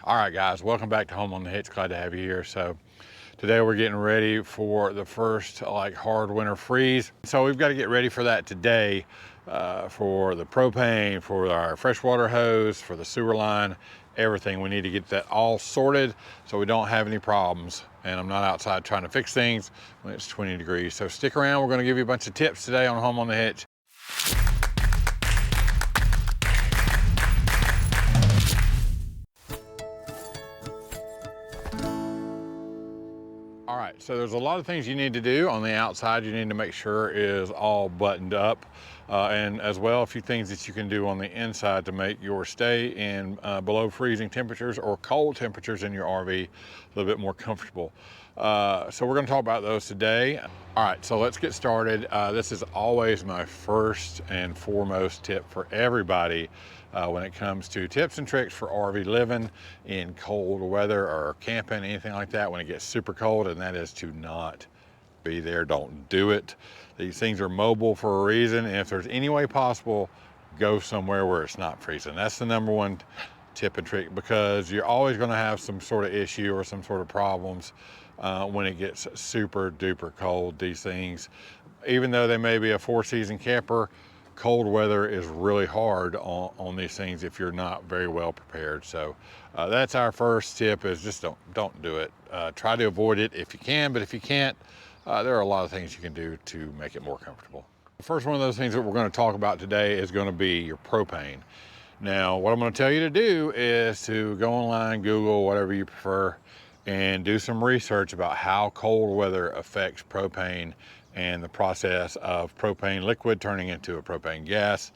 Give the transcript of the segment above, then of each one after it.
All right, guys, welcome back to Home on the Hitch. Glad to have you here. So today we're getting ready for the first hard winter freeze. So we've got to get ready for that today for the propane, for our freshwater hose, for the sewer line, everything. We need to get that all sorted so we don't have any problems. And I'm not outside trying to fix things when it's 20 degrees. So stick around. We're going to give you a bunch of tips today on Home on the Hitch. All right, so there's a lot of things you need to do on the outside. You need to make sure is all buttoned up, and as well a few things that you can do on the inside to make your stay in below freezing temperatures or cold temperatures in your RV a little bit more comfortable. So we're going to talk about those today. All right, so let's get started. This is always my first and foremost tip for everybody when it comes to tips and tricks for RV living in cold weather or camping, anything like that when it gets super cold, and that is to not be there. Don't do it. These things are mobile for a reason, and if there's any way possible, go somewhere where it's not freezing. That's the number one tip and trick, because you're always going to have some sort of issue or some sort of problems when it gets super duper cold. These things, even though they may be a four-season camper, cold weather is really hard on these things if you're not very well prepared. So that's our first tip, is just don't do it. Try to avoid it if you can, but if you can't, there are a lot of things you can do to make it more comfortable. The first one of those things that we're going to talk about today is going to be your propane. Now, what I'm going to tell you to do is to go online, Google, whatever you prefer, and do some research about how cold weather affects propane and the process of propane liquid turning into a propane gas.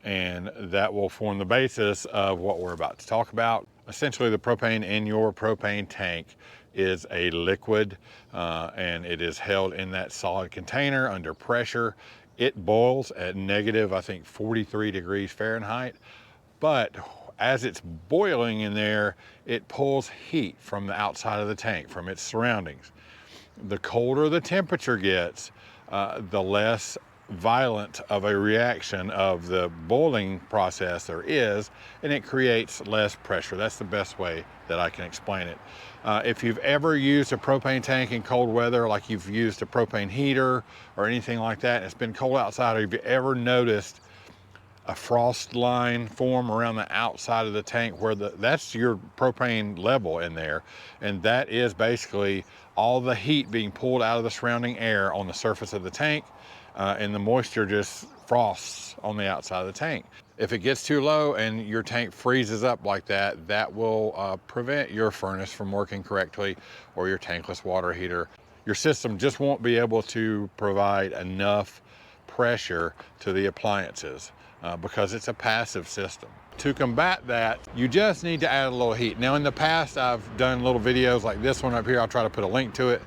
And that will form the basis of what we're about to talk about. Essentially, the propane in your propane tank is a liquid, and it is held in that solid container under pressure. It boils at negative, I think, 43 degrees Fahrenheit. But as it's boiling in there, it pulls heat from the outside of the tank, from its surroundings. The colder the temperature gets, the less violent of a reaction of the boiling process there is, and it creates less pressure. That's the best way that I can explain it. If you've ever used a propane tank in cold weather, like you've used a propane heater or anything like that, and it's been cold outside, or have you ever noticed a frost line form around the outside of the tank where that's your propane level in there, and that is basically all the heat being pulled out of the surrounding air on the surface of the tank, and the moisture just frosts on the outside of the tank. If it gets too low and your tank freezes up like that, that will prevent your furnace from working correctly, or your tankless water heater. Your system just won't be able to provide enough pressure to the appliances because it's a passive system. To combat that, you just need to add a little heat. Now, in the past, I've done little videos like this one up here. I'll try to put a link to it,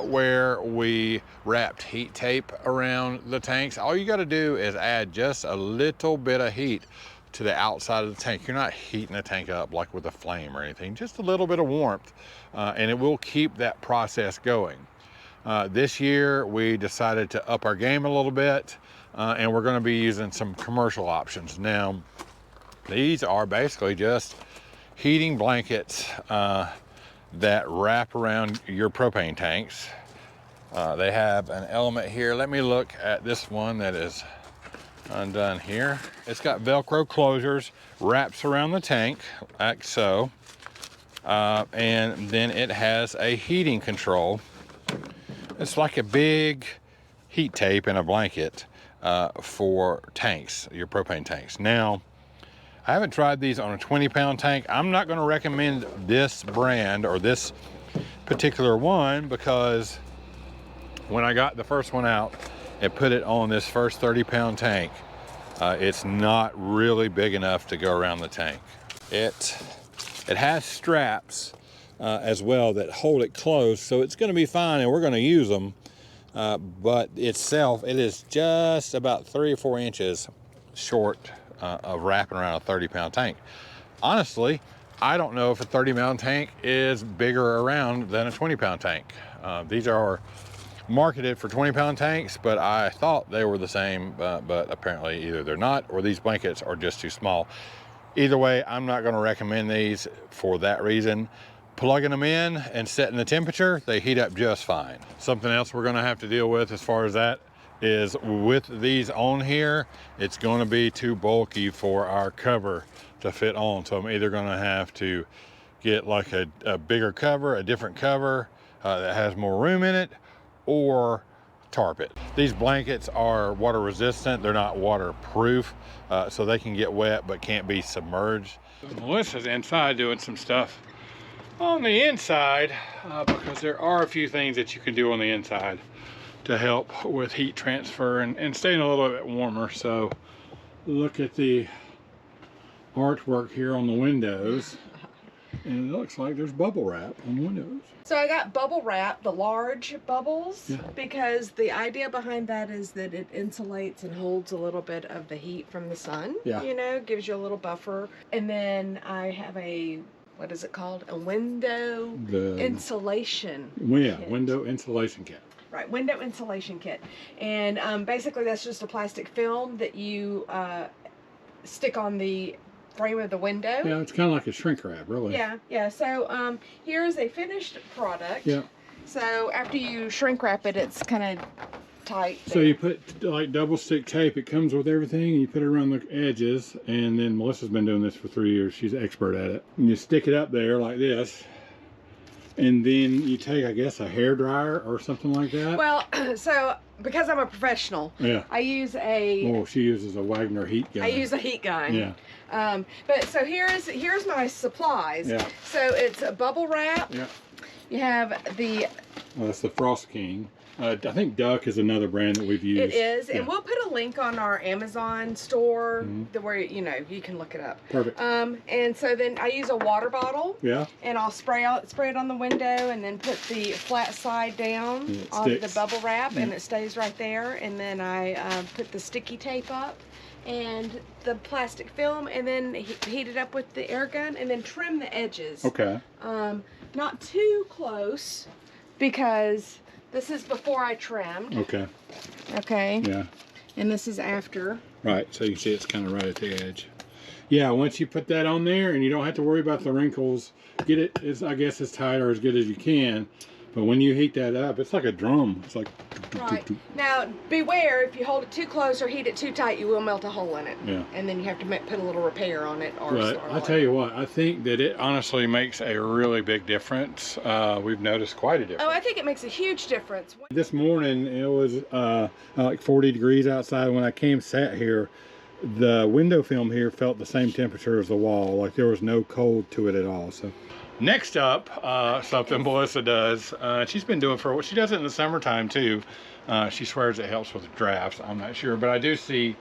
where we wrapped heat tape around the tanks. All you got to do is add just a little bit of heat to the outside of the tank. You're not heating the tank up like with a flame or anything, just a little bit of warmth, and it will keep that process going. This year, we decided to up our game a little bit, and we're going to be using some commercial options. Now, these are basically just heating blankets that wrap around your propane tanks. They have an element here. Let me look at this one that is undone here. It's got Velcro closures, wraps around the tank like so, and then it has a heating control. It's like a big heat tape in a blanket for tanks, your propane tanks. Now, I haven't tried these on a 20-pound tank. I'm not going to recommend this brand or this particular one, because when I got the first one out and put it on this first 30-pound tank, it's not really big enough to go around the tank. It has straps as well that hold it closed, so it's going to be fine, and we're going to use them. But itself, it is just about 3 or 4 inches short of wrapping around a 30-pound tank. Honestly, I don't know if a 30-pound tank is bigger around than a 20-pound tank. These are marketed for 20-pound tanks, but I thought they were the same, but apparently either they're not, or these blankets are just too small. Either way, I'm not going to recommend these for that reason. Plugging them in and setting the temperature, they heat up just fine. Something else we're going to have to deal with as far as that is with these on here, it's going to be too bulky for our cover to fit on. So I'm either going to have to get like a bigger cover, a different cover that has more room in it, or tarp it. These blankets are water resistant. They're not waterproof, so they can get wet but can't be submerged. Melissa's inside doing some stuff on the inside because there are a few things that you can do on the inside to help with heat transfer and staying a little bit warmer. So look at the artwork here on the windows, and it looks like there's bubble wrap on the windows. So I got bubble wrap, the large bubbles, Yeah. because the idea behind that is that it insulates and holds a little bit of the heat from the sun. Yeah. You know, gives you a little buffer. And then I have a, what is it called? A window insulation kit. Window insulation kit. Right, window insulation kit. And basically that's just a plastic film that you stick on the frame of the window. Yeah, it's kind of like a shrink wrap, really. Yeah. So here's a finished product. Yeah. So after you shrink wrap it, it's kind of tight. So you put like double stick tape. It comes with everything. And you put it around the edges, and then Melissa's been doing this for 3 years. She's an expert at it. And you stick it up there like this, and then you take, I guess, a hair dryer or something like that. Well, so because I'm a professional, yeah, I use a. Oh, she uses a Wagner heat gun. I use a heat gun. Yeah. But so here's my supplies. Yeah. So it's a bubble wrap. Yeah. You have the. Well, that's the Frost King. I think Duck is another brand that we've used. It is, yeah. and we'll put a link on our Amazon store where you can look it up. Perfect. And so then I use a water bottle. Yeah. And I'll spray it on the window, and then put the flat side down on the bubble wrap, and it stays right there. And then I put the sticky tape up and the plastic film, and then heat it up with the air gun, and then trim the edges. Okay. Not too close, because this is before I trimmed. Okay. Okay. Yeah. And this is after. Right, so you can see it's kind of right at the edge. Yeah, once you put that on there, and you don't have to worry about the wrinkles, get it, I guess, as tight or as good as you can. But when you heat that up, it's like a drum. It's like. Right. Now, beware, if you hold it too close or heat it too tight, you will melt a hole in it. Yeah. And then you have to put a little repair on it. But I tell you what, I think that it honestly makes a really big difference. We've noticed quite a difference. Oh, I think it makes a huge difference. This morning, it was like 40 degrees outside. When I sat here, the window film here felt the same temperature as the wall. Like there was no cold to it at all. So. Next up, something Melissa does, she's been doing she does it in the summertime too. She swears it helps with drafts. I'm not sure, but I do see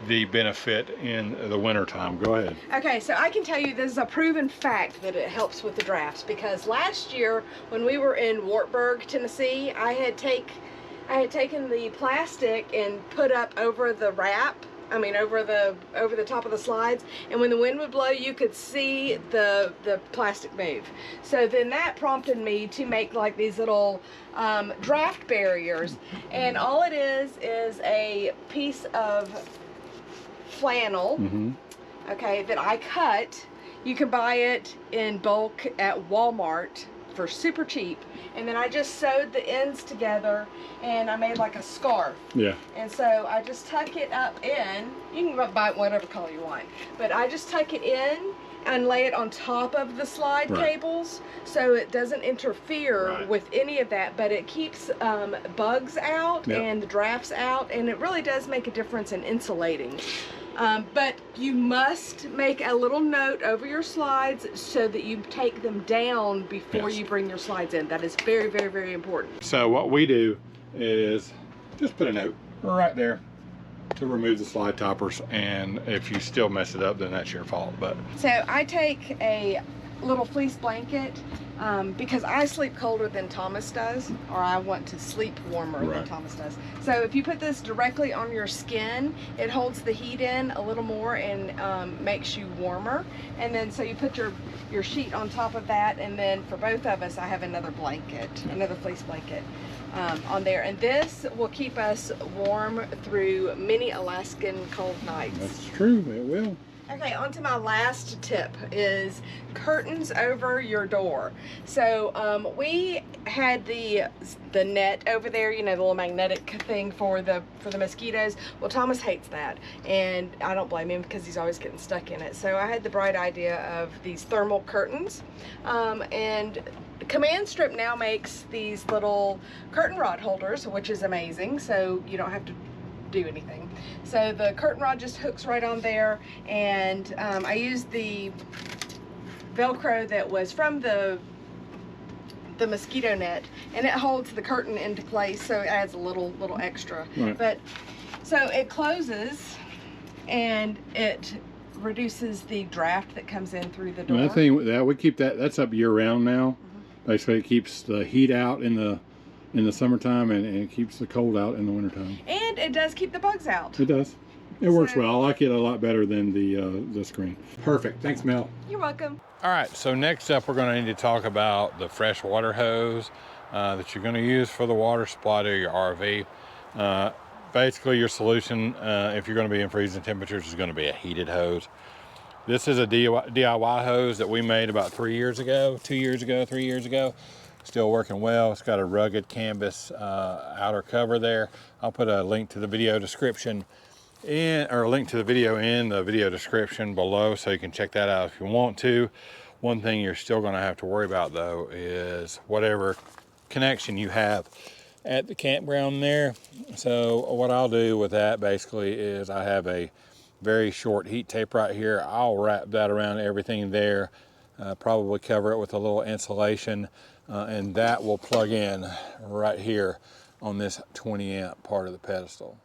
the benefit in the wintertime. Go ahead. Okay, so I can tell you this is a proven fact that it helps with the drafts, because last year when we were in Wartburg, Tennessee, I had taken the plastic and put up over the wrap. I mean, over the top of the slides, and when the wind would blow, you could see the plastic move. So then that prompted me to make like these little draft barriers, and all it is a piece of flannel, okay, that I cut. You can buy it in bulk at Walmart for super cheap, and then I just sewed the ends together and I made like a scarf. Yeah. And so I just tuck it up in. You can buy it whatever color you want, but I just tuck it in and lay it on top of the slide cables, so it doesn't interfere with any of that, but it keeps bugs out and the drafts out, and it really does make a difference in insulating. But you must make a little note over your slides so that you take them down before you bring your slides in. That is very, very, very important. So what we do is just put a note right there to remove the slide toppers, and if you still mess it up, then that's your fault. But so I take a little fleece blanket because I sleep colder than Thomas does, or I want to sleep warmer than Thomas does. So if you put this directly on your skin, it holds the heat in a little more and makes you warmer. And then so you put your sheet on top of that, and then for both of us, I have another blanket, another fleece blanket on there, and this will keep us warm through many Alaskan cold nights. That's true, it will. Okay, on to my last tip is curtains over your door. So we had the net over there, you know, the little magnetic thing for the mosquitoes. Well, Thomas hates that, and I don't blame him because he's always getting stuck in it. So I had the bright idea of these thermal curtains, and Command Strip now makes these little curtain rod holders, which is amazing. So you don't have to do anything. So the curtain rod just hooks right on there, and I used the Velcro that was from the mosquito net, and it holds the curtain into place, so it adds a little extra. Right. But so it closes, and it reduces the draft that comes in through the door. And I think that we keep that's up year round now. Basically, it keeps the heat out in the summertime, and it keeps the cold out in the wintertime. And it does keep the bugs out. It does. It works well. I like it a lot better than the screen. Perfect. Thanks, Mel. You're welcome. All right, so next up we're going to need to talk about the fresh water hose that you're going to use for the water supply to your RV. Basically, your solution, if you're going to be in freezing temperatures, is going to be a heated hose. This is a DIY hose that we made about 2 years ago. Still working well. It's got a rugged canvas outer cover there. I'll put a link to the video description or a link to the video in the video description below, so you can check that out if you want to. One thing you're still going to have to worry about though is whatever connection you have at the campground there. So what I'll do with that basically is I have a very short heat tape right here. I'll wrap that around everything there, probably cover it with a little insulation, and that will plug in right here on this 20 amp part of the pedestal.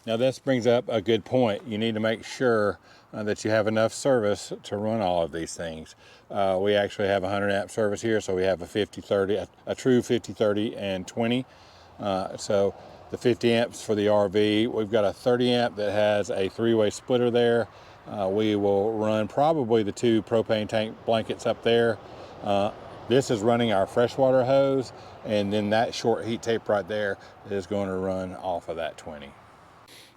Now this brings up a good point. You need to make sure that you have enough service to run all of these things. We actually have a 100 amp service here, so we have a 50-30, a true 50-30 and 20. So the 50 amps for the RV. We've got a 30 amp that has a 3-way splitter there. We will run probably the 2 propane tank blankets up there. This is running our freshwater hose, and then that short heat tape right there is going to run off of that 20.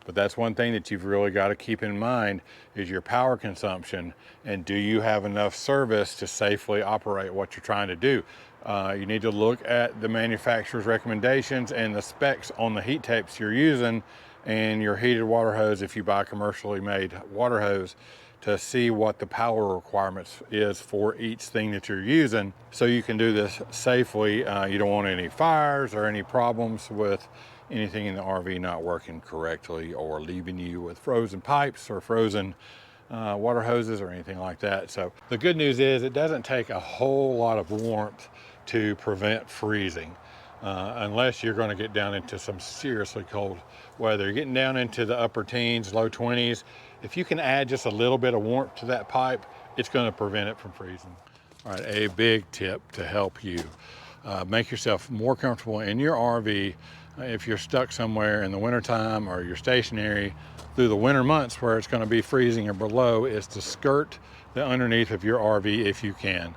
But that's one thing that you've really got to keep in mind is your power consumption, and do you have enough service to safely operate what you're trying to do. You need to look at the manufacturer's recommendations and the specs on the heat tapes you're using and your heated water hose if you buy a commercially made water hose, to see what the power requirements is for each thing that you're using, so you can do this safely. You don't want any fires or any problems with anything in the RV not working correctly or leaving you with frozen pipes or frozen water hoses or anything like that. So the good news is it doesn't take a whole lot of warmth to prevent freezing, unless you're going to get down into some seriously cold weather. You're getting down into the upper teens, low 20s. If you can add just a little bit of warmth to that pipe, it's going to prevent it from freezing. All right, a big tip to help you make yourself more comfortable in your RV if you're stuck somewhere in the wintertime or you're stationary through the winter months where it's going to be freezing or below, is to skirt the underneath of your RV if you can.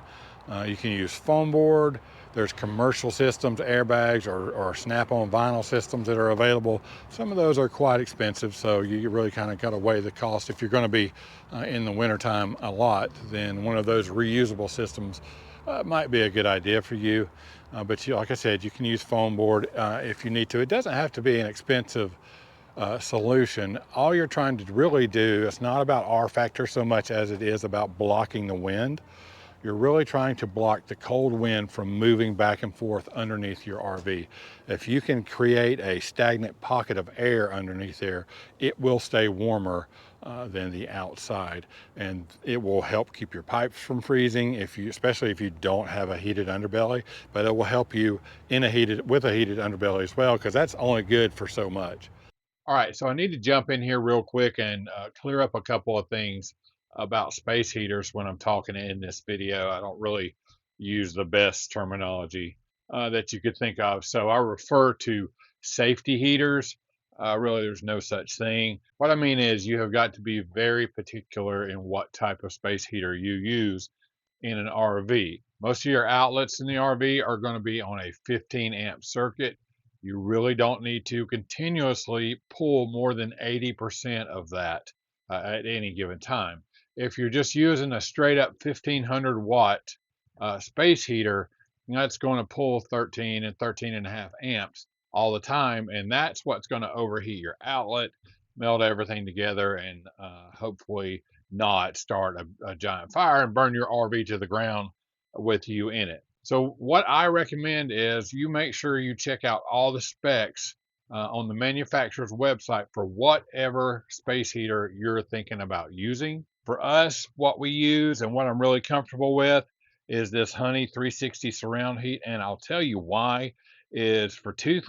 You can use foam board. There's commercial systems, airbags, or snap-on vinyl systems that are available. Some of those are quite expensive, so you really kind of got to weigh the cost. If you're going to be in the wintertime a lot, then one of those reusable systems might be a good idea for you. But like I said, you can use foam board if you need to. It doesn't have to be an expensive solution. All you're trying to really do, it's not about R factor so much as it is about blocking the wind. You're really trying to block the cold wind from moving back and forth underneath your RV. If you can create a stagnant pocket of air underneath there, it will stay warmer than the outside, and it will help keep your pipes from freezing, especially if you don't have a heated underbelly. But it will help you with a heated underbelly as well, because that's only good for so much. All right, so I need to jump in here real quick and clear up a couple of things about space heaters when I'm talking in this video. I don't really use the best terminology that you could think of. So I refer to safety heaters. Really, there's no such thing. What I mean is you have got to be very particular in what type of space heater you use in an RV. Most of your outlets in the RV are going to be on a 15 amp circuit. You really don't need to continuously pull more than 80% of that at any given time. If you're just using a straight up 1500 watt space heater, that's going to pull 13 and 13 and a half amps all the time, and that's what's going to overheat your outlet, melt everything together, and hopefully not start a giant fire and burn your RV to the ground with you in it. So what I recommend is you make sure you check out all the specs on the manufacturer's website for whatever space heater you're thinking about using. For us, what we use and what I'm really comfortable with is this Honey 360 surround heat, and I'll tell you why. Is for two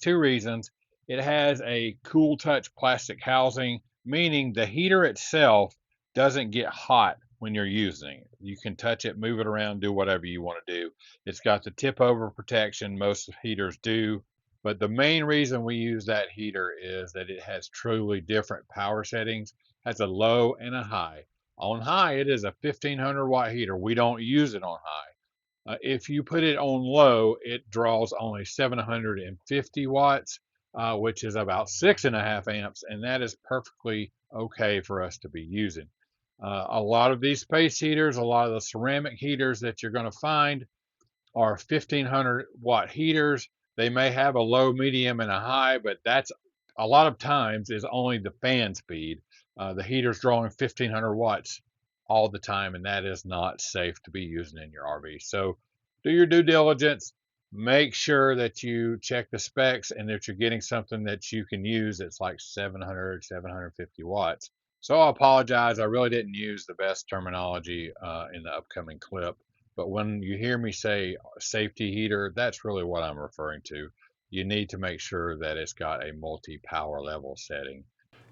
reasons. It has a cool touch plastic housing, meaning the heater itself doesn't get hot when you're using it. You can touch it, move it around, do whatever you want to do. It's got the tip over protection, most heaters do. But the main reason we use that heater is that it has truly different power settings, has a low and a high. On high, it is a 1500 watt heater. We don't use it on high. If you put it on low, it draws only 750 watts, which is about 6.5 amps, and that is perfectly okay for us to be using. A lot of these space heaters, a lot of the ceramic heaters that you're going to find are 1500 watt heaters. They may have a low, medium, and a high, but that's a lot of times is only the fan speed. The heater's drawing 1500 watts all the time, and that is not safe to be using in your RV. So do your due diligence. Make sure that you check the specs and that you're getting something that you can use that's like 700, 750 watts. So I apologize. I really didn't use the best terminology in the upcoming clip. But when you hear me say safety heater, that's really what I'm referring to. You need to make sure that it's got a multi-power level setting.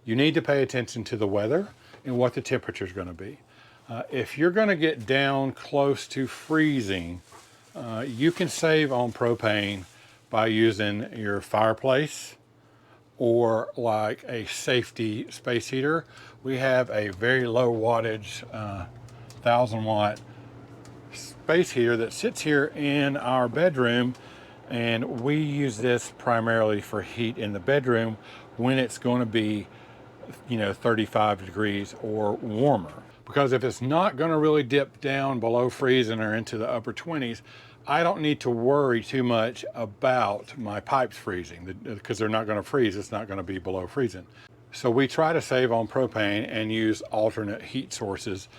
You need to pay attention to the weather and what the temperature is going to be. If you're going to get down close to freezing, you can save on propane by using your fireplace or like a safety space heater. We have a very low wattage 1000 watt space heater that sits here in our bedroom, and we use this primarily for heat in the bedroom when it's going to be 35 degrees or warmer. Because if it's not going to really dip down below freezing or into the upper 20s, I don't need to worry too much about my pipes freezing, because they're not going to freeze. It's not going to be below freezing. So we try to save on propane and use alternate heat sources,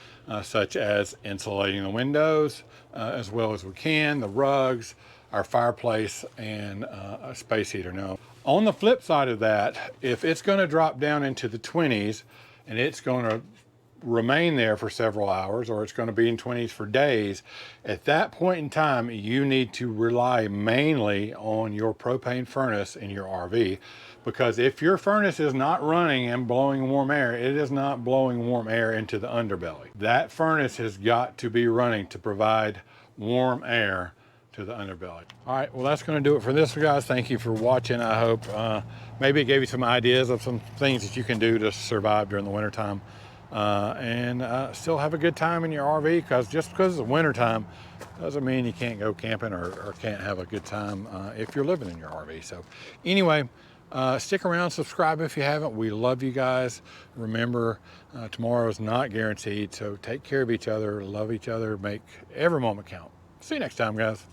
such as insulating the windows as well as we can, the rugs, our fireplace, and a space heater. Now, on the flip side of that, if it's going to drop down into the 20s and it's going to remain there for several hours, or it's going to be in 20s for days, at that point in time, you need to rely mainly on your propane furnace in your RV. Because if your furnace is not running and blowing warm air, it is not blowing warm air into the underbelly. That furnace has got to be running to provide warm air to the underbelly. All right, well, that's going to do it for this, guys. Thank you for watching. I hope maybe it gave you some ideas of some things that you can do to survive during the wintertime and still have a good time in your RV, because just because it's wintertime doesn't mean you can't go camping or can't have a good time if you're living in your RV. So anyway, stick around, subscribe if you haven't. We love you guys. Remember, tomorrow is not guaranteed, so take care of each other, love each other, make every moment count. See you next time, guys.